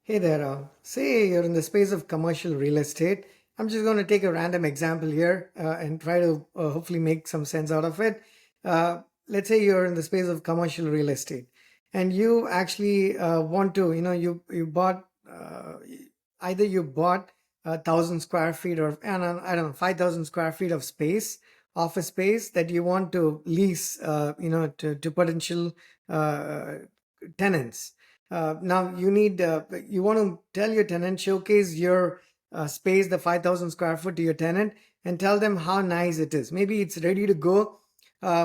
Hey there, say you're in the space of commercial real estate. I'm just going to take a random example here and try to hopefully make some sense out of it. Let's say you're in the space of commercial real estate and you actually want to, you bought either you bought 1,000 square feet or I don't know 5,000 square feet of space, office space that you want to lease, to potential uh, tenants. Now you want to tell your tenant, showcase your space, the 5,000 square foot to your tenant, and tell them how nice it is. Maybe it's ready to go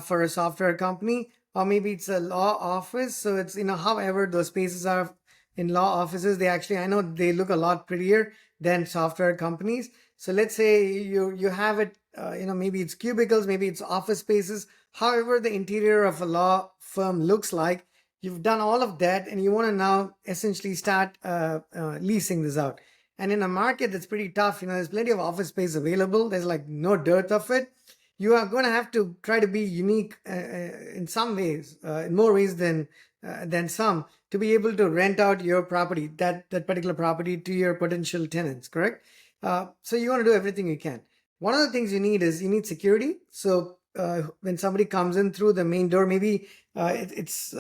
for a software company, or maybe it's a law office. So it's, however those spaces are in law offices, I know they look a lot prettier than software companies. So let's say you have it, maybe it's cubicles, maybe it's office spaces, however the interior of a law firm looks like. You've done all of that and you want to now essentially start leasing this out. And in a market that's pretty tough, there's plenty of office space available. There's like no dearth of it. You are going to have to try to be unique in some ways, in more ways than some, to be able to rent out your property, that particular property, to your potential tenants, correct? So you want to do everything you can. One of the things you need is you need security. So when somebody comes in through the main door, maybe it's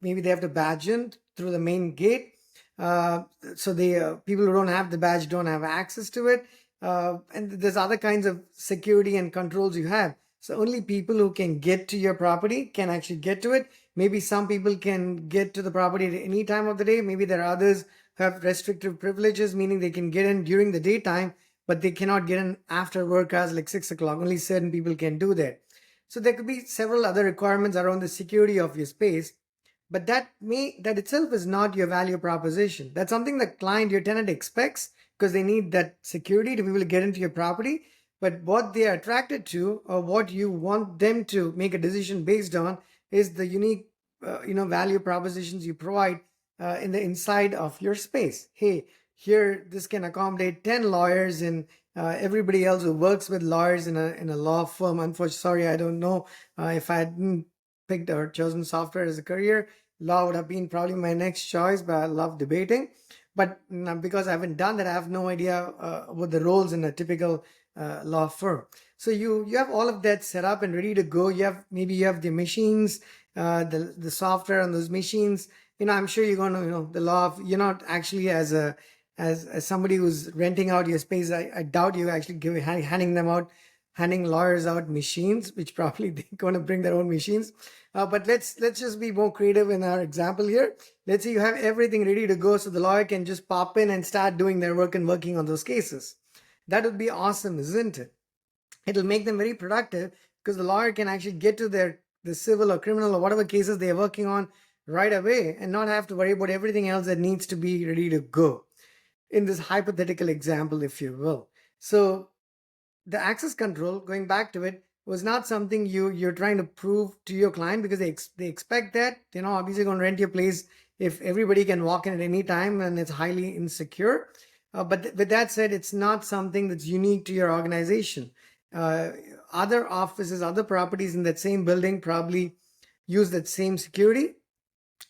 maybe they have to badge in through the main gate. So the people who don't have the badge don't have access to it. And there's other kinds of security and controls you have. So only people who can get to your property can actually get to it. Maybe some people can get to the property at any time of the day. Maybe there are others who have restrictive privileges, meaning they can get in during the daytime, but they cannot get in after work hours like 6 o'clock. Only certain people can do that. So there could be several other requirements around the security of your space, but that itself is not your value proposition. That's something the client, your tenant, expects because they need that security to be able to get into your property. But what they are attracted to, or what you want them to make a decision based on, is the unique, value propositions you provide in the inside of your space. Hey, here this can accommodate 10 lawyers and everybody else who works with lawyers in a law firm. Unfortunately, sorry, I don't know if I hadn't picked or chosen software as a career, law would have been probably my next choice. But I love debating. But because I haven't done that, I have no idea what the roles in a typical law firm. So you have all of that set up and ready to go. You have the machines, the software on those machines. I'm sure you're going to, the law of, you're not actually as somebody who's renting out your space. I doubt you actually handing lawyers out machines, which probably they're going to bring their own machines. But let's just be more creative in our example here. Let's say you have everything ready to go, so the lawyer can just pop in and start doing their work and working on those cases. That would be awesome, isn't it? It'll make them very productive because the lawyer can actually get to the civil or criminal or whatever cases they are working on right away and not have to worry about everything else that needs to be ready to go in this hypothetical example, if you will. So the access control, going back to it, was not something you're trying to prove to your client because they expect that, obviously going to rent your place if everybody can walk in at any time and it's highly insecure. But with that said, it's not something that's unique to your organization. Uh, Other offices, other properties in that same building probably use that same security,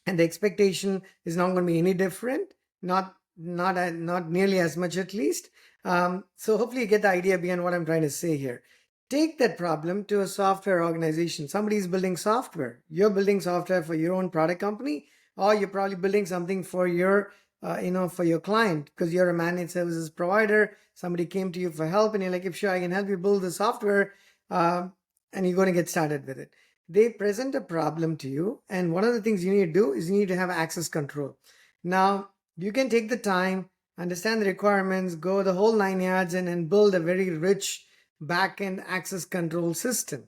and the expectation is not going to be any different. Not nearly as much, at least. So hopefully you get the idea behind what I'm trying to say here. Take that problem to a software organization. Somebody's building software. You're building software for your own product company, or you're probably building something for your for your client because you're a managed services provider. Somebody came to you for help and you're like, if sure, I can help you build the software, and you're going to get started with it. They present a problem to you, and one of the things you need to do is you need to have access control. Now, you can take the time, understand the requirements, go the whole 9 yards, and build a very rich back-end access control system.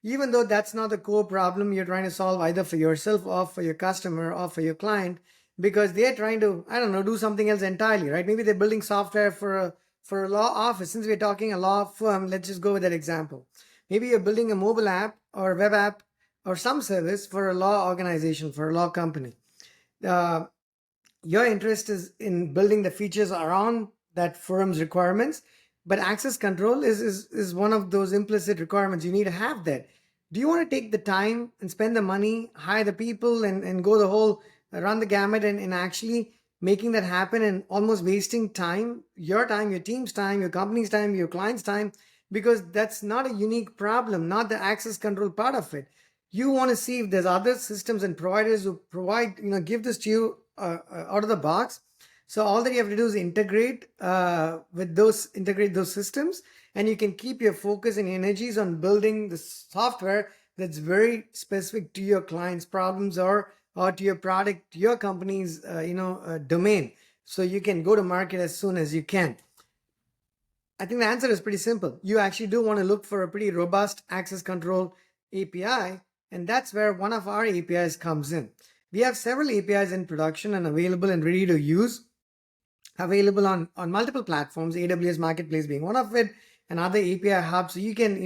Even though that's not the core problem you're trying to solve either for yourself or for your customer or for your client, because they're trying to, I don't know, do something else entirely, right? Maybe they're building software for a law office. Since we're talking a law firm, let's just go with that example. Maybe you're building a mobile app or web app or some service for a law organization, for a law company. Your interest is in building the features around that firm's requirements, but access control is one of those implicit requirements. You need to have that. Do you want to take the time and spend the money, hire the people, and go the whole, run the gamut, and actually making that happen and almost wasting time, your team's time, your company's time, your client's time, because that's not a unique problem, not the access control part of it. You want to see if there's other systems and providers who provide, give this to you out of the box. So all that you have to do is integrate those systems, and you can keep your focus and energies on building the software that's very specific to your client's problems, or to your product, to your company's domain, so you can go to market as soon as you can. I think the answer is pretty simple. You actually do want to look for a pretty robust access control API, and that's where one of our APIs comes in. We have several APIs in production and available and ready to use, available on multiple platforms, AWS Marketplace being one of it, and other API hubs. So you can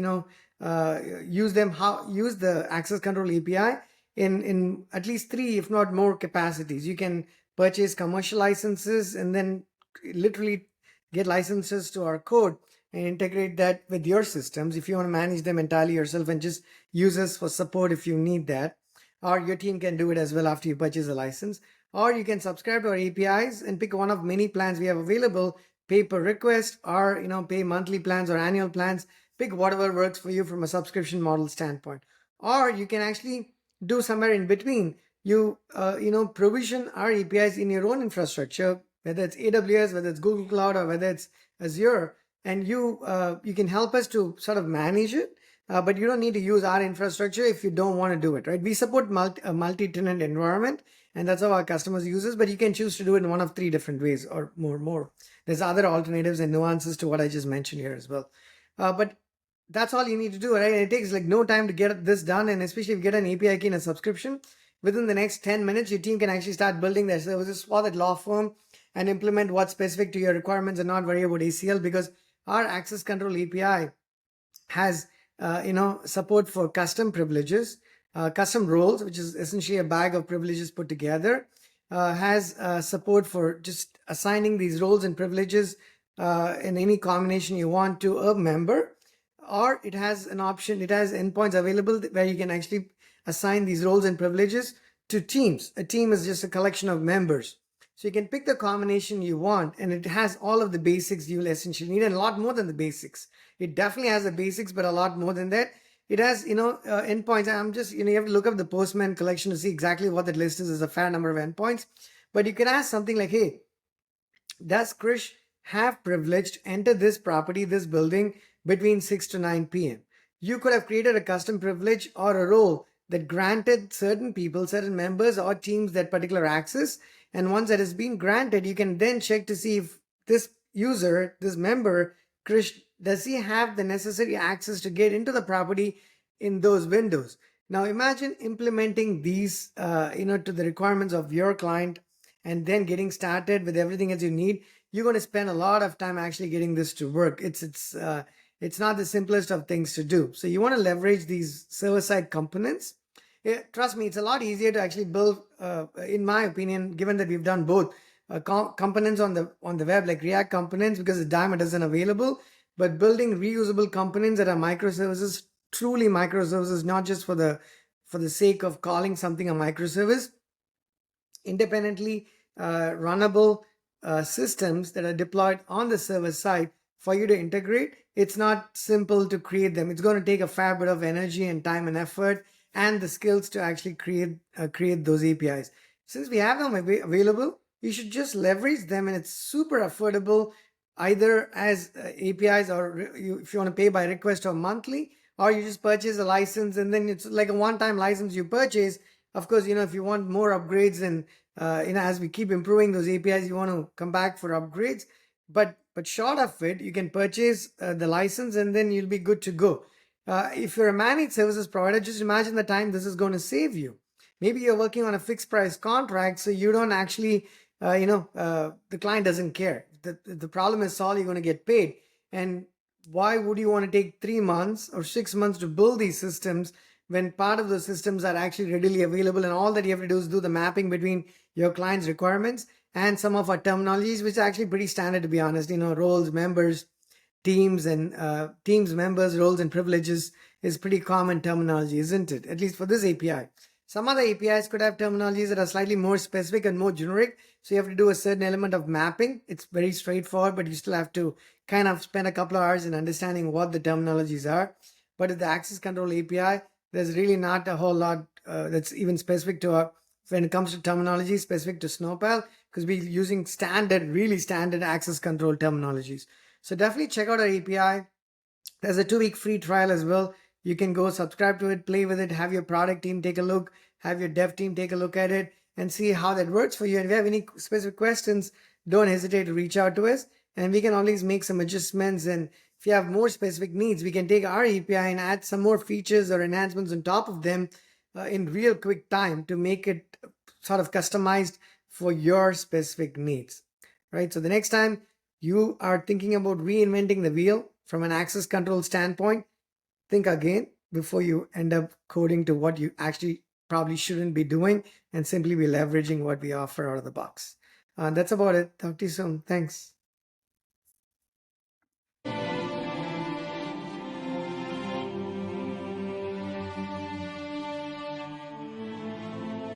use the access control API in at least 3, if not more, capacities. You can purchase commercial licenses and then literally get licenses to our code and integrate that with your systems if you want to manage them entirely yourself and just use us for support if you need that. Or your team can do it as well after you purchase a license. Or you can subscribe to our APIs and pick one of many plans we have available, pay per request, or pay monthly plans or annual plans. Pick whatever works for you from a subscription model standpoint. Or you can actually do somewhere in between. You provision our APIs in your own infrastructure, whether it's AWS, whether it's Google Cloud, or whether it's Azure, and you can help us to sort of manage it. But you don't need to use our infrastructure if you don't want to do it, right? We support a multi-tenant environment, and that's how our customers use it, but you can choose to do it in one of 3 different ways or more. There's other alternatives and nuances to what I just mentioned here as well. But that's all you need to do, right? And it takes like no time to get this done, and especially if you get an API key and a subscription, within the next 10 minutes, your team can actually start building their services for that law firm and implement what's specific to your requirements and not worry about ACL, because our access control API has support for custom privileges, custom roles, which is essentially a bag of privileges put together, has support for just assigning these roles and privileges in any combination you want to a member, or it has an option, it has endpoints available where you can actually assign these roles and privileges to teams. A team is just a collection of members. So you can pick the combination you want, and it has all of the basics you'll essentially need, and a lot more than the basics. It definitely has the basics, but a lot more than that. It has, endpoints. I'm just, you have to look up the Postman collection to see exactly what that list is. There's a fair number of endpoints. But you can ask something like, hey, does Krish have privilege to enter this property, this building, between 6 to 9 p.m.? You could have created a custom privilege or a role that granted certain people, certain members or teams that particular access. And once that has been granted, you can then check to see if this user, this member, Krish, does he have the necessary access to get into the property in those windows. Now imagine implementing these, to the requirements of your client, and then getting started with everything else you need. You're going to spend a lot of time actually getting this to work. It's not the simplest of things to do. So you want to leverage these server-side components. Trust me, it's a lot easier to actually build, in my opinion, given that we've done both components on the web, like React components, because the diamond isn't available, but building reusable components that are microservices, truly microservices, not just for the sake of calling something a microservice, independently runnable systems that are deployed on the server side for you to integrate. It's not simple to create them. It's going to take a fair bit of energy and time and effort and the skills to actually create those APIs. Since we have them available, you should just leverage them, and it's super affordable, either as APIs, or if you want to pay by request or monthly, or you just purchase a license and then it's like a one-time license you purchase. Of course, if you want more upgrades, and as we keep improving those APIs, you want to come back for upgrades. But short of it, you can purchase the license and then you'll be good to go. If you're a managed services provider, just imagine the time this is going to save you. Maybe you're working on a fixed price contract, so you don't actually, the client doesn't care. The problem is solved, you're going to get paid. And why would you want to take 3 months or 6 months to build these systems when part of those systems are actually readily available, and all that you have to do is do the mapping between your client's requirements and some of our terminologies, which are actually pretty standard, to be honest. Roles, members, teams, and teams, members, roles, and privileges is pretty common terminology, isn't it? At least for this API. Some other APIs could have terminologies that are slightly more specific and more generic. So you have to do a certain element of mapping. It's very straightforward, but you still have to kind of spend a couple of hours in understanding what the terminologies are. But with the access control API, there's really not a whole lot that's even specific to when it comes to terminology specific to Snowpal, because we're using standard, really standard access control terminologies. So definitely check out our API. There's a 2-week free trial as well. You can go subscribe to it, play with it, have your product team take a look, have your dev team take a look at it, and see how that works for you. And if you have any specific questions, don't hesitate to reach out to us, and we can always make some adjustments. And if you have more specific needs, we can take our API and add some more features or enhancements on top of them in real quick time to make it sort of customized for your specific needs. Right? So the next time you are thinking about reinventing the wheel from an access control standpoint, think again before you end up coding to what you actually probably shouldn't be doing and simply be leveraging what we offer out of the box. That's about it. Talk to you soon. Thanks.